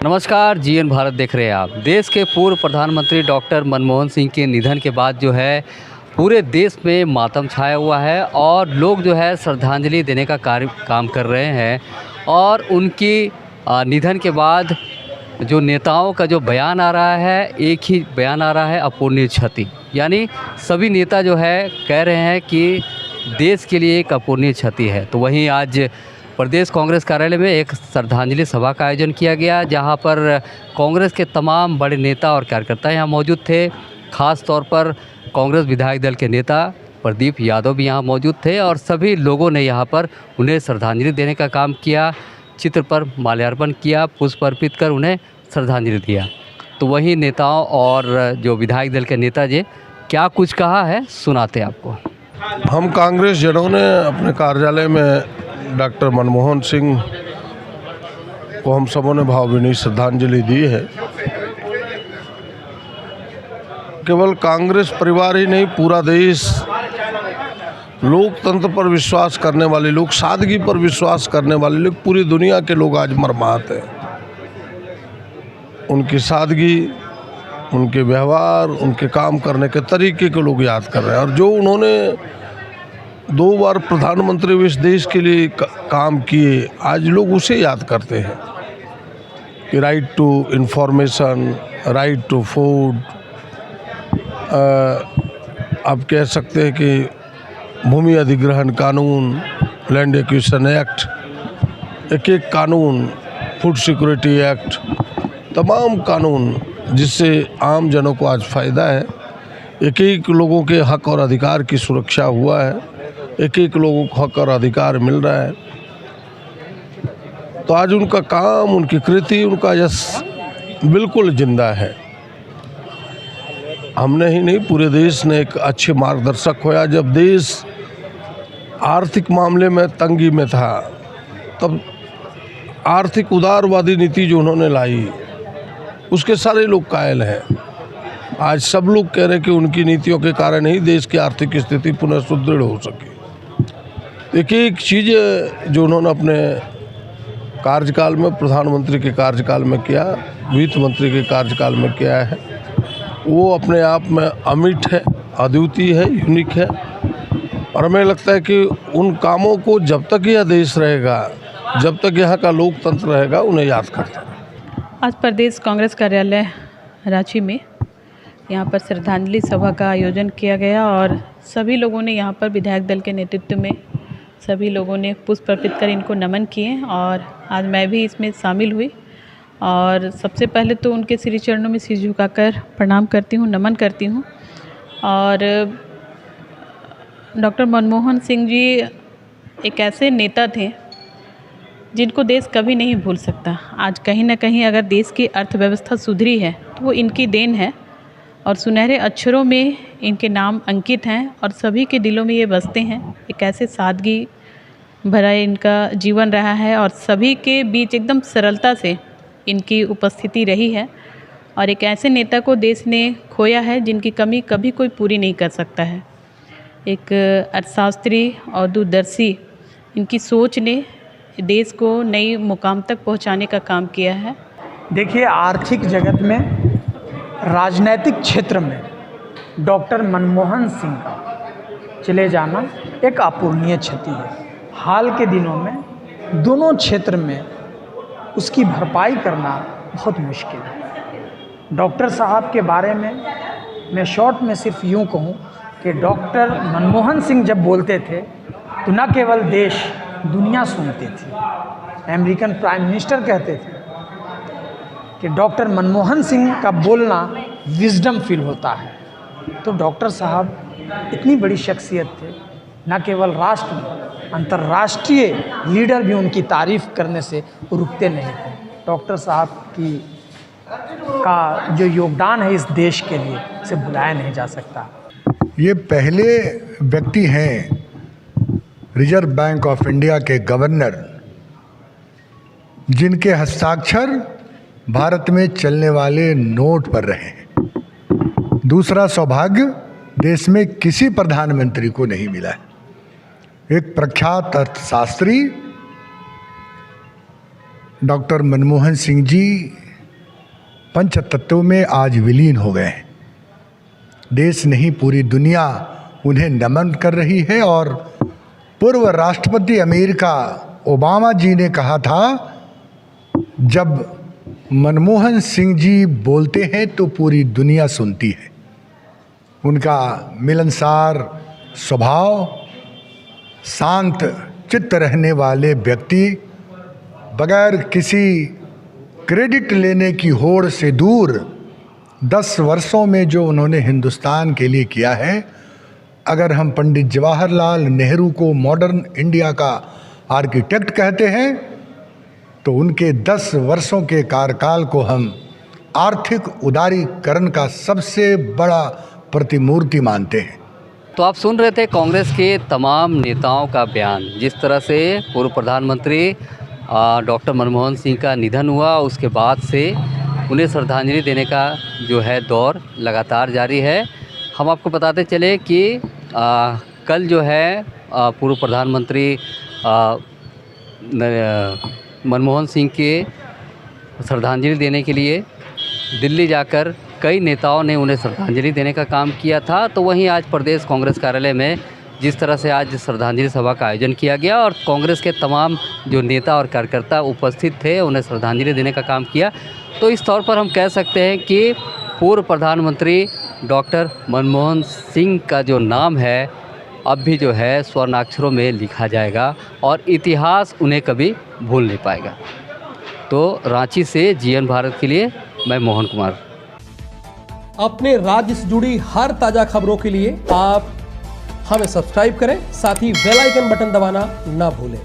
नमस्कार, जीएन भारत देख रहे हैं आप। देश के पूर्व प्रधानमंत्री डॉक्टर मनमोहन सिंह के निधन के बाद जो है पूरे देश में मातम छाया हुआ है और लोग जो है श्रद्धांजलि देने का काम कर रहे हैं। और उनकी निधन के बाद जो नेताओं का जो बयान आ रहा है, एक ही बयान आ रहा है, अपूरणीय क्षति। यानी सभी नेता जो है कह रहे हैं कि देश के लिए एक अपूरणीय क्षति है। तो वहीं आज प्रदेश कांग्रेस कार्यालय में एक श्रद्धांजलि सभा का आयोजन किया गया, जहां पर कांग्रेस के तमाम बड़े नेता और कार्यकर्ता यहाँ मौजूद थे। ख़ास तौर पर कांग्रेस विधायक दल के नेता प्रदीप यादव भी यहाँ मौजूद थे और सभी लोगों ने यहाँ पर उन्हें श्रद्धांजलि देने का काम किया, चित्र पर माल्यार्पण किया, पुष्प अर्पित कर उन्हें श्रद्धांजलि दिया। तो वहीं नेताओं और जो विधायक दल के नेता जी क्या कुछ कहा है, सुनाते आपको। हम कांग्रेस जनों ने अपने कार्यालय में डॉक्टर मनमोहन सिंह को हम सबों ने भावभीनी श्रद्धांजलि दी है। केवल कांग्रेस परिवार ही नहीं, पूरा देश लोकतंत्र पर विश्वास करने वाले लोग, सादगी पर विश्वास करने वाले लोग, पूरी दुनिया के लोग आज मर्माहत हैं। उनकी सादगी, उनके व्यवहार, उनके काम करने के तरीके को लोग याद कर रहे हैं। और जो उन्होंने 2 बार प्रधानमंत्री इस देश के लिए काम किए, आज लोग उसे याद करते हैं कि right to information, right to food, आप कह सकते हैं कि भूमि अधिग्रहण कानून, लैंड एक्विजिशन एक्ट, एक कानून, फूड सिक्योरिटी एक्ट, तमाम कानून जिससे आम जनों को आज फ़ायदा है। एक लोगों के हक और अधिकार की सुरक्षा हुआ है, एक लोगों को हक और अधिकार मिल रहा है। तो आज उनका काम, उनकी कृति, उनका यश बिल्कुल जिंदा है। हमने ही नहीं, पूरे देश ने एक अच्छे मार्गदर्शक होया। जब देश आर्थिक मामले में तंगी में था, तब आर्थिक उदारवादी नीति जो उन्होंने लाई, उसके सारे लोग कायल हैं। आज सब लोग कह रहे हैं कि उनकी नीतियों के कारण ही देश की आर्थिक स्थिति पुनः सुदृढ़ हो सकी। एक चीज़ जो उन्होंने अपने कार्यकाल में, प्रधानमंत्री के कार्यकाल में किया, वित्त मंत्री के कार्यकाल में किया है, वो अपने आप में अमिट है, अद्वितीय है, यूनिक है। और हमें लगता है कि उन कामों को जब तक यह देश रहेगा, जब तक यहाँ का लोकतंत्र रहेगा, उन्हें याद करता है। आज प्रदेश कांग्रेस कार्यालय रांची में यहाँ पर श्रद्धांजलि सभा का आयोजन किया गया और सभी लोगों ने यहाँ पर विधायक दल के नेतृत्व में सभी लोगों ने पुष्प अर्पित कर इनको नमन किए। और आज मैं भी इसमें शामिल हुई और सबसे पहले तो उनके श्री चरणों में सिर झुकाकर प्रणाम करती हूँ, नमन करती हूँ। और डॉक्टर मनमोहन सिंह जी एक ऐसे नेता थे जिनको देश कभी नहीं भूल सकता। आज कहीं ना कहीं अगर देश की अर्थव्यवस्था सुधरी है तो वो इनकी देन है और सुनहरे अक्षरों में इनके नाम अंकित हैं और सभी के दिलों में ये बसते हैं। एक ऐसे सादगी भरा इनका जीवन रहा है और सभी के बीच एकदम सरलता से इनकी उपस्थिति रही है। और एक ऐसे नेता को देश ने खोया है जिनकी कमी कभी कोई पूरी नहीं कर सकता है। एक अर्थशास्त्री और दूरदर्शी इनकी सोच ने देश को नई मुकाम तक पहुंचाने का काम किया है। देखिए, आर्थिक जगत में, राजनैतिक क्षेत्र में डॉक्टर मनमोहन सिंह का चले जाना एक अपूरणीय क्षति है। हाल के दिनों में दोनों क्षेत्र में उसकी भरपाई करना बहुत मुश्किल है। डॉक्टर साहब के बारे में मैं शॉर्ट में सिर्फ यूँ कहूँ कि डॉक्टर मनमोहन सिंह जब बोलते थे तो न केवल देश, दुनिया सुनती थी। अमेरिकन प्राइम मिनिस्टर कहते थे कि डॉक्टर मनमोहन सिंह का बोलना विजडम फील होता है। तो डॉक्टर साहब इतनी बड़ी शख्सियत थे, न केवल राष्ट्र में, अंतर्राष्ट्रीय लीडर भी उनकी तारीफ़ करने से रुकते नहीं थे। डॉक्टर साहब का जो योगदान है इस देश के लिए, उसे भुलाया नहीं जा सकता। ये पहले व्यक्ति हैं रिजर्व बैंक ऑफ इंडिया के गवर्नर जिनके हस्ताक्षर भारत में चलने वाले नोट पर रहे हैं। दूसरा सौभाग्य देश में किसी प्रधानमंत्री को नहीं मिला है। एक प्रख्यात अर्थशास्त्री डॉक्टर मनमोहन सिंह जी पंचतत्व में आज विलीन हो गए हैं। देश नहीं पूरी दुनिया उन्हें नमन कर रही है। और पूर्व राष्ट्रपति अमेरिका ओबामा जी ने कहा था, जब मनमोहन सिंह जी बोलते हैं तो पूरी दुनिया सुनती है। उनका मिलनसार स्वभाव, शांत चित्त रहने वाले व्यक्ति, बगैर किसी क्रेडिट लेने की होड़ से दूर 10 वर्षों में जो उन्होंने हिंदुस्तान के लिए किया है, अगर हम पंडित जवाहरलाल नेहरू को मॉडर्न इंडिया का आर्किटेक्ट कहते हैं तो उनके 10 वर्षों के कार्यकाल को हम आर्थिक उदारीकरण का सबसे बड़ा प्रतिमूर्ति मानते हैं। तो आप सुन रहे थे कांग्रेस के तमाम नेताओं का बयान। जिस तरह से पूर्व प्रधानमंत्री डॉक्टर मनमोहन सिंह का निधन हुआ, उसके बाद से उन्हें श्रद्धांजलि देने का जो है दौर लगातार जारी है। हम आपको बताते चले कि कल जो है पूर्व प्रधानमंत्री मनमोहन सिंह के श्रद्धांजलि देने के लिए दिल्ली जाकर कई नेताओं ने उन्हें श्रद्धांजलि देने का काम किया था। तो वहीं आज प्रदेश कांग्रेस कार्यालय में जिस तरह से आज श्रद्धांजलि सभा का आयोजन किया गया और कांग्रेस के तमाम जो नेता और कार्यकर्ता उपस्थित थे उन्हें श्रद्धांजलि देने का काम किया, तो इस तौर पर हम कह सकते हैं कि पूर्व प्रधानमंत्री डॉक्टर मनमोहन सिंह का जो नाम है अब भी जो है स्वर्णाक्षरों में लिखा जाएगा और इतिहास उन्हें कभी भूल नहीं पाएगा। तो रांची से जीएन भारत के लिए मैं मोहन कुमार। अपने राज्य से जुड़ी हर ताजा खबरों के लिए आप हमें सब्सक्राइब करें, साथ ही बेल आइकन बटन दबाना ना भूलें।